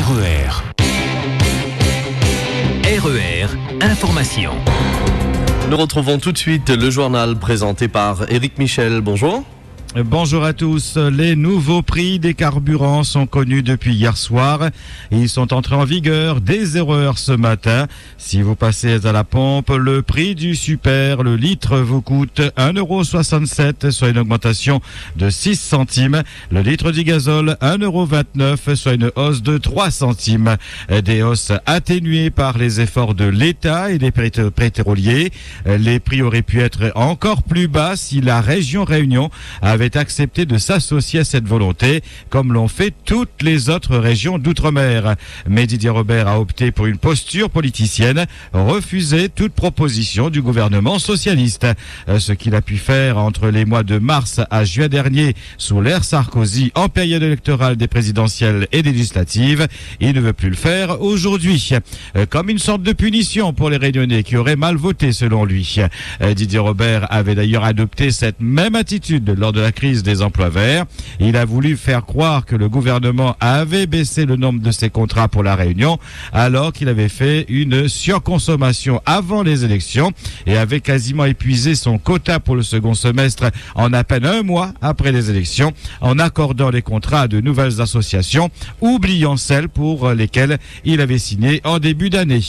RER. RER, information. Nous retrouvons tout de suite le journal présenté par Éric Michel. Bonjour. Bonjour à tous. Les nouveaux prix des carburants sont connus depuis hier soir. Ils sont entrés en vigueur dès 0h ce matin. Si vous passez à la pompe, le prix du super, le litre, vous coûte 1,67 €, soit une augmentation de 6 centimes. Le litre du gazole, 1,29 €, soit une hausse de 3 centimes. Des hausses atténuées par les efforts de l'État et des pétroliers. Les prix auraient pu être encore plus bas si la région Réunion avait accepté de s'associer à cette volonté, comme l'ont fait toutes les autres régions d'outre-mer. Mais Didier Robert a opté pour une posture politicienne, refuser toute proposition du gouvernement socialiste. Ce qu'il a pu faire entre les mois de mars à juin dernier, sous l'ère Sarkozy, en période électorale des présidentielles et des législatives, il ne veut plus le faire aujourd'hui. Comme une sorte de punition pour les Réunionnais qui auraient mal voté selon lui. Didier Robert avait d'ailleurs adopté cette même attitude lors de la crise des emplois verts. Il a voulu faire croire que le gouvernement avait baissé le nombre de ses contrats pour la Réunion, alors qu'il avait fait une surconsommation avant les élections et avait quasiment épuisé son quota pour le second semestre en à peine un mois après les élections, en accordant les contrats à de nouvelles associations, oubliant celles pour lesquelles il avait signé en début d'année.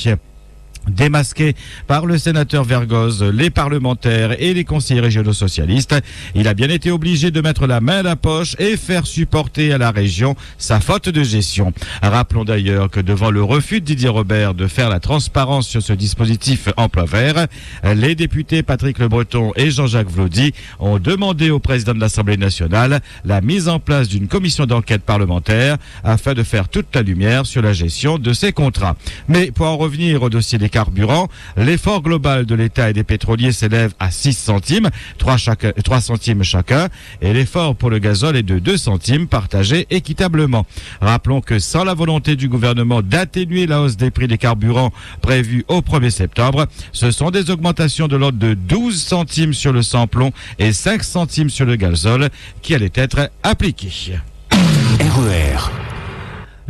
Démasqué par le sénateur Vergoz, les parlementaires et les conseillers régionaux socialistes, il a bien été obligé de mettre la main à la poche et faire supporter à la région sa faute de gestion. Rappelons d'ailleurs que devant le refus de Didier Robert de faire la transparence sur ce dispositif emploi vert, les députés Patrick Le Breton et Jean-Jacques Vlaudi ont demandé au président de l'Assemblée nationale la mise en place d'une commission d'enquête parlementaire afin de faire toute la lumière sur la gestion de ces contrats. Mais pour en revenir au dossier des carburant, l'effort global de l'État et des pétroliers s'élève à 6 centimes, 3 centimes chacun, et l'effort pour le gazole est de 2 centimes partagés équitablement. Rappelons que sans la volonté du gouvernement d'atténuer la hausse des prix des carburants prévue au 1er septembre, ce sont des augmentations de l'ordre de 12 centimes sur le sans-plomb et 5 centimes sur le gazole qui allaient être appliqués. RER.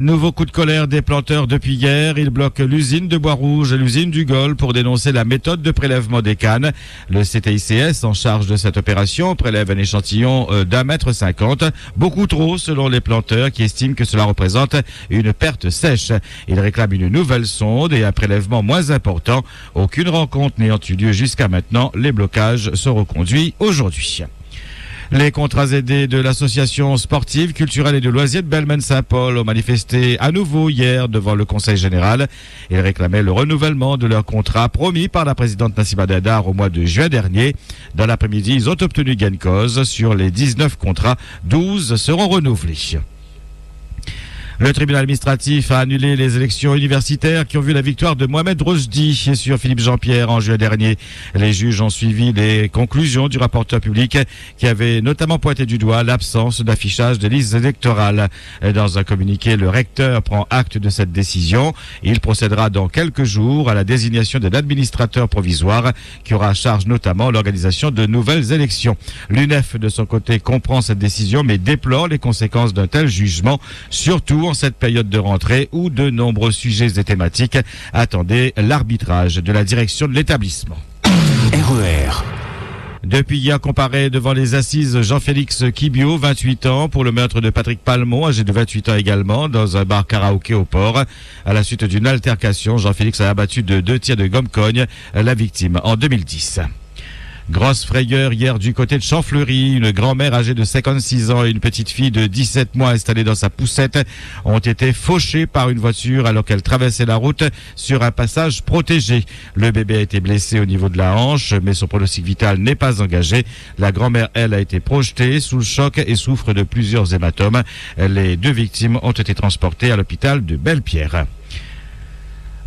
Nouveau coup de colère des planteurs depuis hier. Ils bloquent l'usine de Bois-Rouge et l'usine du Gol pour dénoncer la méthode de prélèvement des cannes. Le CTICS, en charge de cette opération, prélève un échantillon d'1,50 m, beaucoup trop selon les planteurs qui estiment que cela représente une perte sèche. Ils réclament une nouvelle sonde et un prélèvement moins important. Aucune rencontre n'ayant eu lieu jusqu'à maintenant, les blocages sont reconduits aujourd'hui. Les contrats aidés de l'association sportive, culturelle et de loisirs de Belmen-Saint-Paul ont manifesté à nouveau hier devant le Conseil général. Ils réclamaient le renouvellement de leur contrat promis par la présidente Nassima Dindar au mois de juin dernier. Dans l'après-midi, ils ont obtenu gain de cause. Sur les 19 contrats, 12 seront renouvelés. Le tribunal administratif a annulé les élections universitaires qui ont vu la victoire de Mohamed Rojdi sur Philippe Jean-Pierre en juin dernier. Les juges ont suivi les conclusions du rapporteur public qui avait notamment pointé du doigt l'absence d'affichage des listes électorales. Dans un communiqué, le recteur prend acte de cette décision. Il procédera dans quelques jours à la désignation d'un administrateur provisoire qui aura à charge notamment l'organisation de nouvelles élections. L'UNEF, de son côté, comprend cette décision mais déplore les conséquences d'un tel jugement, surtout en cette période de rentrée où de nombreux sujets et thématiques attendaient l'arbitrage de la direction de l'établissement. RER. Depuis hier, comparé devant les assises Jean-Félix Kibio, 28 ans, pour le meurtre de Patrick Palmon, âgé de 28 ans également, dans un bar karaoké au port. À la suite d'une altercation, Jean-Félix a abattu de 2 tirs de gomme-cogne la victime en 2010. Grosse frayeur hier du côté de Champfleury. Une grand-mère âgée de 56 ans et une petite fille de 17 mois installée dans sa poussette ont été fauchées par une voiture alors qu'elle traversait la route sur un passage protégé. Le bébé a été blessé au niveau de la hanche, mais son pronostic vital n'est pas engagé. La grand-mère, elle, a été projetée sous le choc et souffre de plusieurs hématomes. Les 2 victimes ont été transportées à l'hôpital de Belle-Pierre.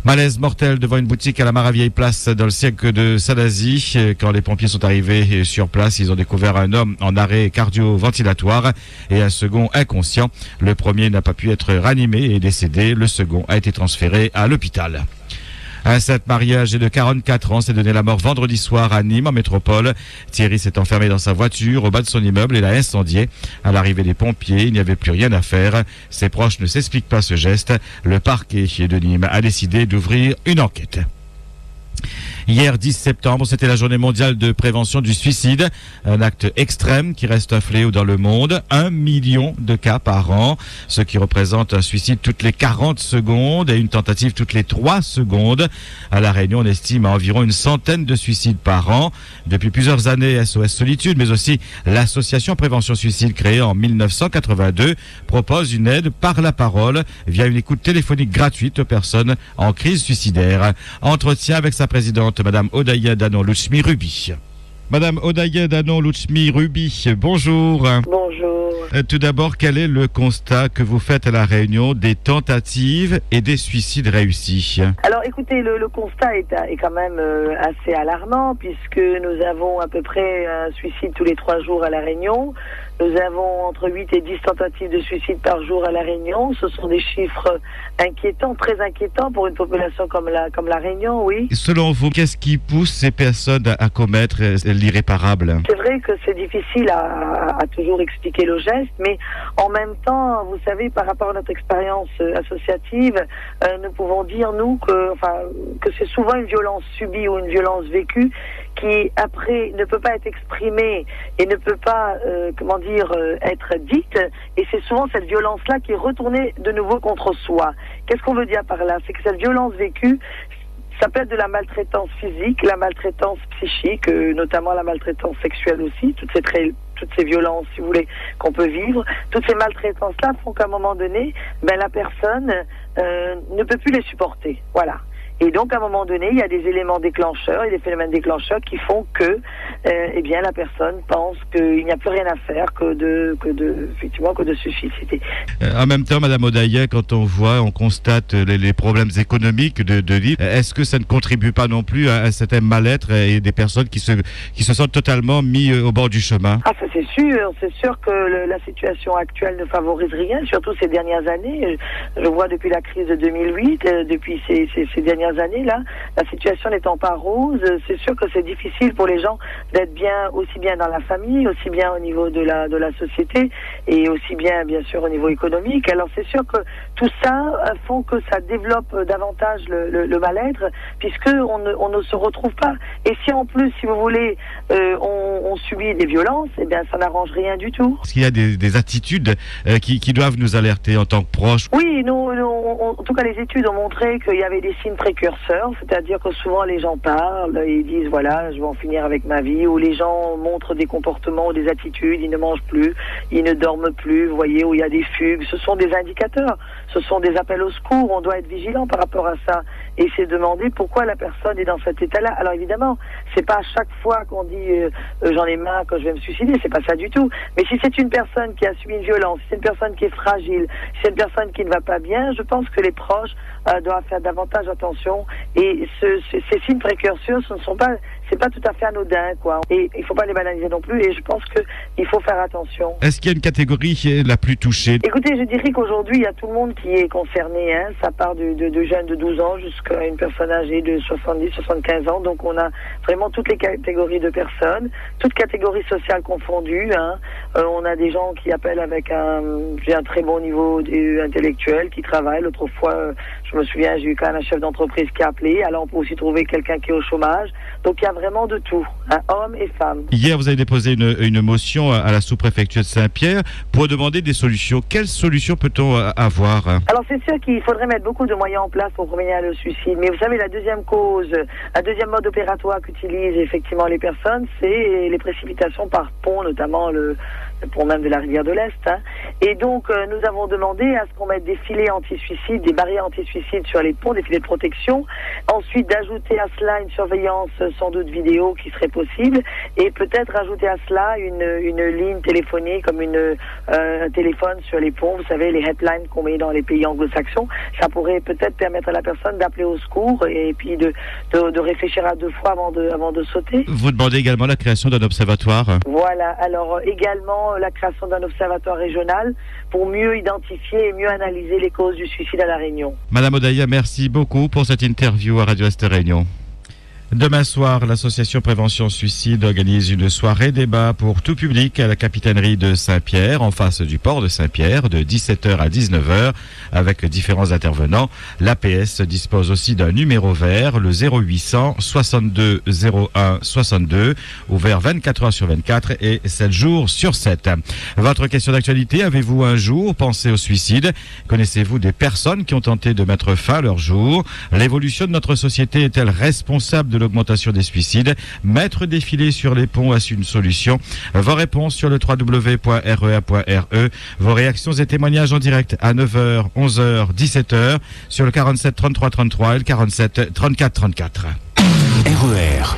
Malaise mortel devant une boutique à la Maravieille Place dans le siècle de Salazie. Quand les pompiers sont arrivés sur place, ils ont découvert un homme en arrêt cardio-ventilatoire et un second inconscient. Le premier n'a pas pu être ranimé et est décédé. Le second a été transféré à l'hôpital. Un cet mariage de 44 ans s'est donné la mort vendredi soir à Nîmes, en métropole. Thierry s'est enfermé dans sa voiture au bas de son immeuble et l'a incendié. À l'arrivée des pompiers, il n'y avait plus rien à faire. Ses proches ne s'expliquent pas ce geste. Le parquet de Nîmes a décidé d'ouvrir une enquête. Hier 10 septembre, c'était la journée mondiale de prévention du suicide, un acte extrême qui reste un fléau dans le monde, 1 million de cas par an, ce qui représente un suicide toutes les 40 secondes et une tentative toutes les 3 secondes. À La Réunion, on estime à environ une centaine de suicides par an. Depuis plusieurs années, SOS Solitude, mais aussi l'association Prévention Suicide créée en 1982, propose une aide par la parole via une écoute téléphonique gratuite aux personnes en crise suicidaire. Entretien avec sa présidente, Madame Odaïa Danon-Luchmi-Ruby. Madame Odaïa Danon-Luchmi-Ruby, bonjour. Bonjour. Tout d'abord, quel est le constat que vous faites à La Réunion des tentatives et des suicides réussis? Alors écoutez, le constat est quand même assez alarmant puisque nous avons à peu près un suicide tous les 3 jours à La Réunion. Nous avons entre 8 et 10 tentatives de suicide par jour à La Réunion. Ce sont des chiffres inquiétants, très inquiétants pour une population comme la Réunion, oui. Selon vous, qu'est-ce qui pousse ces personnes à commettre l'irréparable? C'est vrai que c'est difficile à toujours expliquer le geste, mais en même temps, vous savez, par rapport à notre expérience associative, nous pouvons dire, nous, que c'est souvent une violence subie ou une violence vécue qui, après, ne peut pas être exprimée et ne peut pas, être dite. Et c'est souvent cette violence-là qui est retournée de nouveau contre soi. Qu'est-ce qu'on veut dire par là? C'est que cette violence vécue, ça peut être de la maltraitance physique, la maltraitance psychique, notamment la maltraitance sexuelle aussi, toutes ces violences, si vous voulez, qu'on peut vivre. Toutes ces maltraitances-là font qu'à un moment donné, la personne ne peut plus les supporter. Voilà. Et donc, à un moment donné, il y a des éléments déclencheurs et des phénomènes déclencheurs qui font que, la personne pense qu'il n'y a plus rien à faire que de se suicider. En même temps, Madame Odaïa, quand on constate les problèmes économiques de vie, est-ce que ça ne contribue pas non plus à un certain mal-être et des personnes qui se sentent totalement mis au bord du chemin? Ah, ça c'est sûr. C'est sûr que la situation actuelle ne favorise rien, surtout ces dernières années. Je vois depuis la crise de 2008, depuis ces dernières années-là, la situation n'étant pas rose, c'est sûr que c'est difficile pour les gens d'être bien, aussi bien dans la famille, aussi bien au niveau de la société et aussi bien sûr au niveau économique. Alors c'est sûr que tout ça font que ça développe davantage le mal-être puisque on ne se retrouve pas. Et si en plus, si vous voulez, on subit des violences, ça n'arrange rien du tout. Est-ce qu'il y a des attitudes qui doivent nous alerter en tant que proches? Oui, en tout cas les études ont montré qu'il y avait des signes précurseurs, c'est-à-dire que souvent les gens parlent et ils disent voilà, je vais en finir avec ma vie, ou les gens montrent des comportements ou des attitudes, ils ne mangent plus, ils ne dorment plus, vous voyez, où il y a des fugues, ce sont des indicateurs, ce sont des appels au secours, on doit être vigilant par rapport à ça et se demander pourquoi la personne est dans cet état-là. Alors évidemment, c'est pas à chaque fois qu'on dit j'en ai marre que je vais me suicider, c'est pas ça du tout, mais si c'est une personne qui a subi une violence, si c'est une personne qui est fragile, si c'est une personne qui ne va pas bien, je pense que les proches doivent faire davantage attention et ces signes précurseurs, c'est pas tout à fait anodin, quoi. Et il faut pas les banaliser non plus et je pense qu'il faut faire attention. Est-ce qu'il y a une catégorie qui est la plus touchée? Écoutez, je dirais qu'aujourd'hui, il y a tout le monde qui est concerné, hein. Ça part de jeunes de 12 ans jusqu'à une personne âgée de 70, 75 ans. Donc on a vraiment toutes les catégories de personnes, toutes catégories sociales confondues, hein. On a des gens qui appellent avec un très bon niveau intellectuel, qui travaillent. L'autre fois, je me souviens, j'ai eu quand même un chef d'entreprise qui a appelé. Alors on peut aussi trouver quelqu'un qui est au chômage. Donc il y a vraiment de tout, hein, hommes et femmes. Hier, vous avez déposé une motion à la sous-préfecture de Saint-Pierre pour demander des solutions. Quelles solutions peut-on avoir? Alors c'est sûr qu'il faudrait mettre beaucoup de moyens en place pour prévenir le suicide. Mais vous savez, la deuxième mode opératoire qu'utilisent effectivement les personnes, c'est les précipitations par pont, notamment le pont même de la rivière de l'Est. Hein. Et donc nous avons demandé à ce qu'on mette des filets anti-suicide, des barrières anti-suicide sur les ponts, des filets de protection. Ensuite d'ajouter à cela une surveillance sans doute vidéo qui serait possible et peut-être ajouter à cela une ligne téléphonique comme un téléphone sur les ponts, vous savez, les headlines qu'on met dans les pays anglo-saxons. Ça pourrait peut-être permettre à la personne d'appeler au secours et puis de réfléchir à 2 fois avant de sauter. Vous demandez également la création d'un observatoire? Voilà, alors également la création d'un observatoire régional pour mieux identifier et mieux analyser les causes du suicide à La Réunion. Madame Odaïa, merci beaucoup pour cette interview à Radio Est Réunion. Demain soir, l'association Prévention Suicide organise une soirée débat pour tout public à la capitainerie de Saint-Pierre, en face du port de Saint-Pierre, de 17h à 19h, avec différents intervenants. L'APS dispose aussi d'un numéro vert, le 0800 62 01 62, ouvert 24 heures sur 24 et 7 jours sur 7. Votre question d'actualité, avez-vous un jour pensé au suicide? Connaissez-vous des personnes qui ont tenté de mettre fin à leur jour? L'évolution de notre société est-elle responsable de l'augmentation des suicides? Mettre des filets sur les ponts, est-ce une solution? Vos réponses sur le www.rea.re. Vos réactions et témoignages en direct à 9h, 11h, 17h sur le 47 33 33 et le 47 34 34. RER.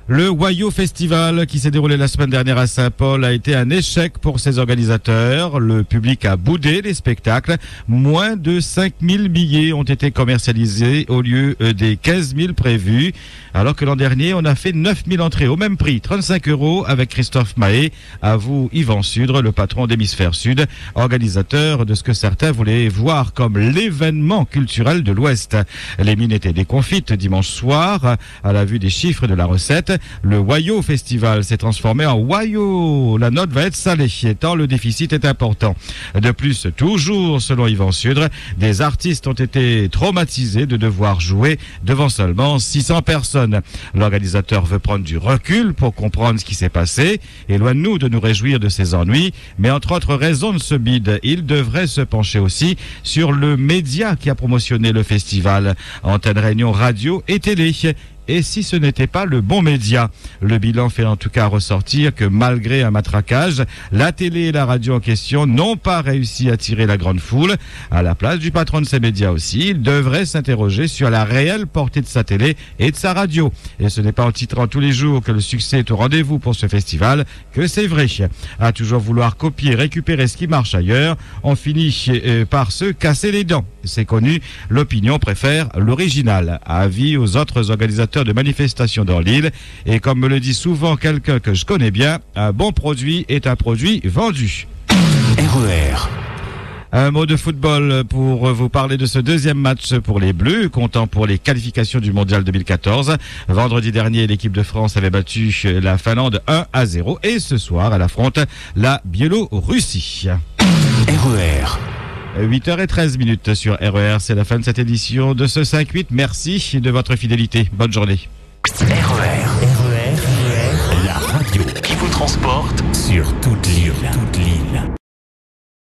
Le Wayo Festival qui s'est déroulé la semaine dernière à Saint-Paul a été un échec pour ses organisateurs. Le public a boudé les spectacles. Moins de 5000 billets ont été commercialisés au lieu des 15 000 prévus. Alors que l'an dernier, on a fait 9000 entrées au même prix, 35 € avec Christophe Mahé. À vous, Yvan Sudre, le patron d'Hémisphère Sud, organisateur de ce que certains voulaient voir comme l'événement culturel de l'Ouest. Les mines étaient déconfites dimanche soir à la vue des chiffres de la recette. Le Wayo Festival s'est transformé en Wayo. La note va être salée, tant le déficit est important. De plus, toujours selon Yvan Sudre, des artistes ont été traumatisés de devoir jouer devant seulement 600 personnes. L'organisateur veut prendre du recul pour comprendre ce qui s'est passé. Et loin de nous réjouir de ces ennuis, mais entre autres raisons de ce bide, il devrait se pencher aussi sur le média qui a promotionné le festival. Antenne Réunion Radio et télé. Et si ce n'était pas le bon média? Le bilan fait en tout cas ressortir que malgré un matraquage, la télé et la radio en question n'ont pas réussi à tirer la grande foule. À la place du patron de ces médias aussi, il devrait s'interroger sur la réelle portée de sa télé et de sa radio. Et ce n'est pas en titrant tous les jours que le succès est au rendez-vous pour ce festival que c'est vrai. À toujours vouloir copier, récupérer ce qui marche ailleurs, on finit par se casser les dents. C'est connu, l'opinion préfère l'original. Avis aux autres organisateurs de manifestations dans l'île. Et comme me le dit souvent quelqu'un que je connais bien, un bon produit est un produit vendu. RER. Un mot de football pour vous parler de ce deuxième match pour les Bleus, comptant pour les qualifications du Mondial 2014. Vendredi dernier, l'équipe de France avait battu la Finlande 1-0 et ce soir, elle affronte la Biélorussie. RER. 8h13 sur RER, c'est la fin de cette édition de ce 5-8. Merci de votre fidélité. Bonne journée. RER. La radio qui vous transporte sur toute l'île.